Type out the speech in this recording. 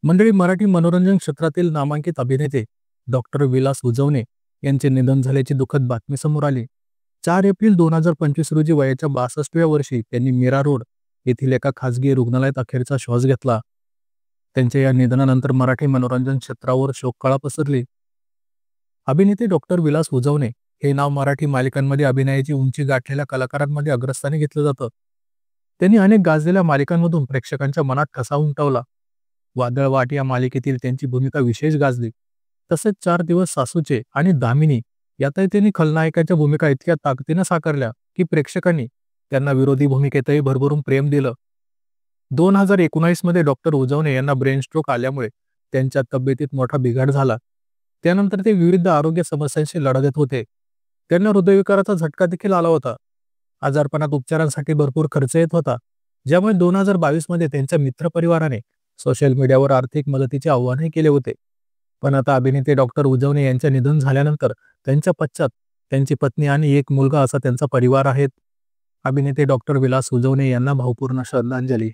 मंडळी, मराठी मनोरंजन क्षेत्रातील नामांकित अभिनेते डॉक्टर विलास उजवणे यांचे निधन झाल्याची दुःखद बातमी समोर आली. 4 एप्रिल 2025 रोजी वयाच्या 62व्या वर्षी त्यांनी मीरा रोड येथील एका खासगी रुग्णालयात अखेरचा श्वास घेतला. त्यांच्या या निधनानंतर मराठी मनोरंजन क्षेत्रावर शोककळा पसरली. अभिनेते डॉक्टर विलास उजवणे हे नाव मराठी मालिकांमध्ये अभिनयाची उंची गाठलेल्या कलाकारांमध्ये अग्रस्थानी घेतलं जातं. त्यांनी अनेक गाजलेल्या मालिकांमधून प्रेक्षकांच्या मनात ठसा उमटवला. वादळ वाट या मालिकेतील त्यांची भूमिका विशेष गाजली. तसेच 4 दिवस सासूचे आणि दामिनी यातही त्यांनी खलनायकाच्या भूमिका इतक्या ताकदीनं साकारल्या की प्रेक्षकांनी त्यांना विरोधी भूमिकेतही भरभरून प्रेम दिलं. 2019 मध्ये डॉक्टर उजवणे यांना ब्रेन स्ट्रोक आल्यामुळे त्यांच्या तब्येतीत मोठा बिघाड झाला. त्यानंतर ते विविध आरोग्य समस्यांशी लढत होते. त्यांना हृदयविकाराचा झटका देखील आला होता. आजारपणात उपचारांसाठी भरपूर खर्च येत होता, ज्यामुळे 2022 मध्ये त्यांच्या मित्रपरिवाराने सोशल मीडियावर आर्थिक मदतीचे आवाहनही केले होते. पण आता अभिनेते डॉक्टर उजवणे यांचे निधन झाल्यानंतर त्यांच्या पश्चात त्यांची पत्नी आणि एक मुलगा असा त्यांचा परिवार आहे. अभिनेते डॉक्टर विलास उजवणे यांना भावपूर्ण श्रद्धांजली.